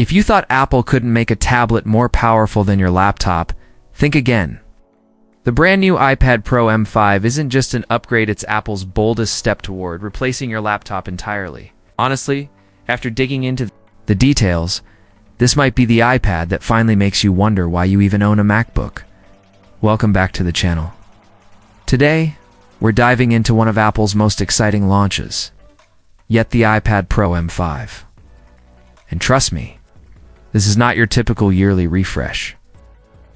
If you thought Apple couldn't make a tablet more powerful than your laptop, think again. The brand new iPad Pro M5 isn't just an upgrade, it's Apple's boldest step toward replacing your laptop entirely. Honestly, after digging into the details, this might be the iPad that finally makes you wonder why you even own a MacBook. Welcome back to the channel. Today, we're diving into one of Apple's most exciting launches, yet the iPad Pro M5. And trust me, this is not your typical yearly refresh.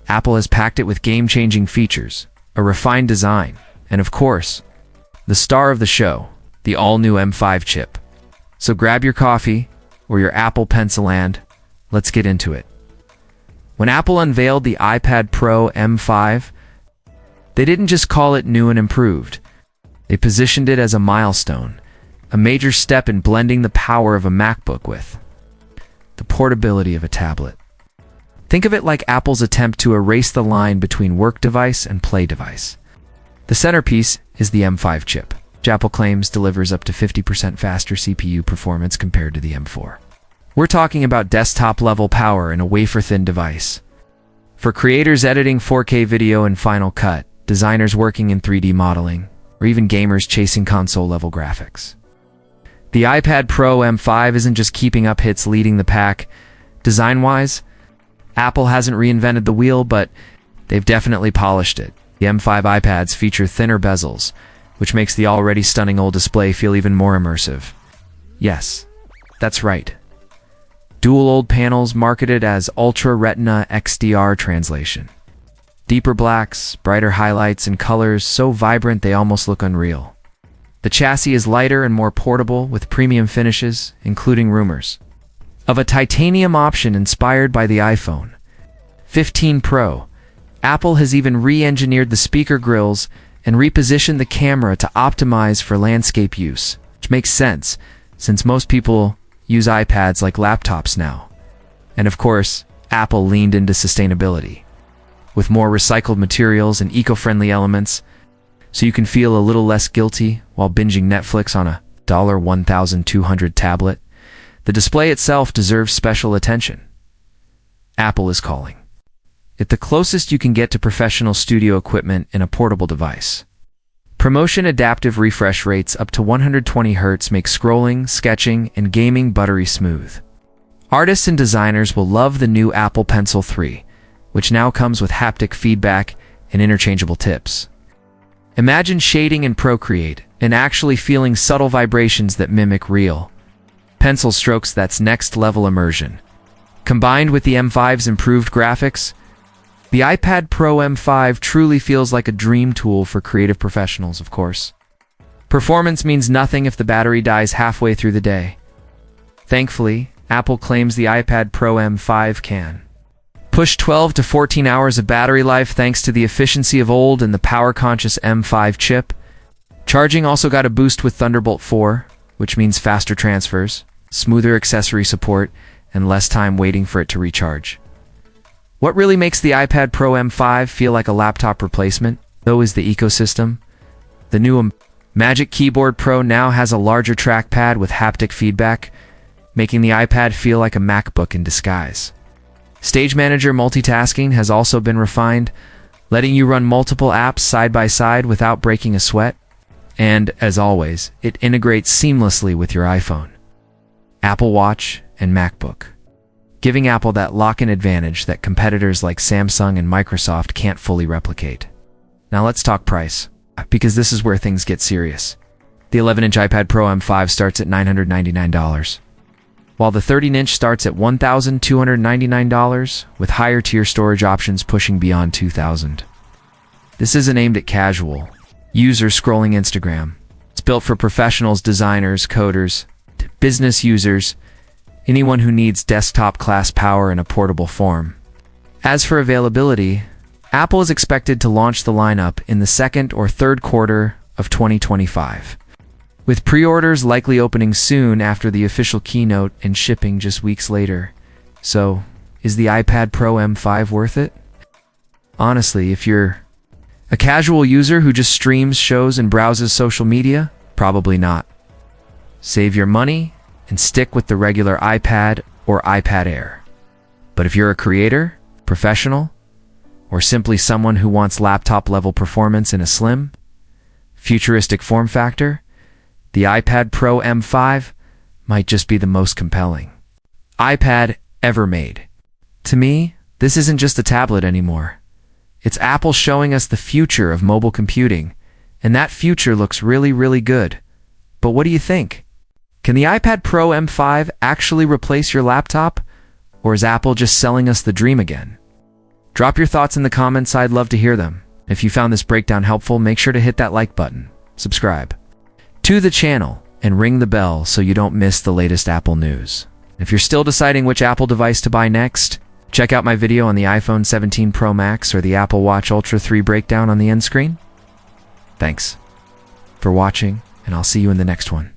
Apple has packed it with game-changing features, a refined design, and of course, the star of the show, the all-new M5 chip. So grab your coffee or your Apple Pencil and let's get into it. When Apple unveiled the iPad Pro M5, they didn't just call it new and improved. They positioned it as a milestone, a major step in blending the power of a MacBook with the portability of a tablet. Think of it like Apple's attempt to erase the line between work device and play device. The centerpiece is the M5 chip, which Apple claims delivers up to 50% faster CPU performance compared to the M4. We're talking about desktop-level power in a wafer-thin device. For creators editing 4K video in Final Cut, designers working in 3D modeling, or even gamers chasing console-level graphics. The iPad Pro M5 isn't just keeping up hits leading the pack. Design-wise, Apple hasn't reinvented the wheel, but they've definitely polished it. The M5 iPads feature thinner bezels, which makes the already stunning old display feel even more immersive. Yes, that's right. Dual OLED panels marketed as Ultra Retina XDR translation. Deeper blacks, brighter highlights, and colors so vibrant they almost look unreal. The chassis is lighter and more portable with premium finishes, including rumors of a titanium option inspired by the iPhone 15 Pro. Apple has even re-engineered the speaker grills and repositioned the camera to optimize for landscape use, which makes sense since most people use iPads like laptops now. And of course, Apple leaned into sustainability with more recycled materials and eco-friendly elements, so you can feel a little less guilty while binging Netflix on a $1,200 tablet. The display itself deserves special attention. Apple is calling it the closest you can get to professional studio equipment in a portable device. Promotion adaptive refresh rates up to 120 Hz make scrolling, sketching, and gaming buttery smooth. Artists and designers will love the new Apple Pencil 3, which now comes with haptic feedback and interchangeable tips. Imagine shading in Procreate and actually feeling subtle vibrations that mimic real pencil strokes. That's next-level immersion. Combined with the M5's improved graphics, the iPad Pro M5 truly feels like a dream tool for creative professionals, of course. Performance means nothing if the battery dies halfway through the day. Thankfully, Apple claims the iPad Pro M5 can push 12 to 14 hours of battery life thanks to the efficiency of OLED and the power-conscious M5 chip. Charging also got a boost with Thunderbolt 4, which means faster transfers, smoother accessory support, and less time waiting for it to recharge. What really makes the iPad Pro M5 feel like a laptop replacement, though, is the ecosystem. The new Magic Keyboard Pro now has a larger trackpad with haptic feedback, making the iPad feel like a MacBook in disguise. Stage Manager multitasking has also been refined, letting you run multiple apps side by side without breaking a sweat. And, as always, it integrates seamlessly with your iPhone, Apple Watch, and MacBook, giving Apple that lock-in advantage that competitors like Samsung and Microsoft can't fully replicate. Now let's talk price, because this is where things get serious. The 11-inch iPad Pro M5 starts at $999, while the 13-inch starts at $1,299, with higher-tier storage options pushing beyond $2,000. This isn't aimed at casual users scrolling Instagram. It's built for professionals, designers, coders, business users, anyone who needs desktop-class power in a portable form. As for availability, Apple is expected to launch the lineup in the second or third quarter of 2025, with pre-orders likely opening soon after the official keynote and shipping just weeks later. So, is the iPad Pro M5 worth it? Honestly, if you're a casual user who just streams shows and browses social media, probably not. Save your money and stick with the regular iPad or iPad Air. But if you're a creator, professional, or simply someone who wants laptop-level performance in a slim, futuristic form factor, the iPad Pro M5 might just be the most compelling iPad ever made. To me, this isn't just a tablet anymore. It's Apple showing us the future of mobile computing, and that future looks really, really good. But what do you think? Can the iPad Pro M5 actually replace your laptop, or is Apple just selling us the dream again? Drop your thoughts in the comments, I'd love to hear them. If you found this breakdown helpful, make sure to hit that like button, subscribe to the channel, and ring the bell so you don't miss the latest Apple news. If you're still deciding which Apple device to buy next, check out my video on the iPhone 17 Pro Max or the Apple Watch Ultra 3 breakdown on the end screen. Thanks for watching, and I'll see you in the next one.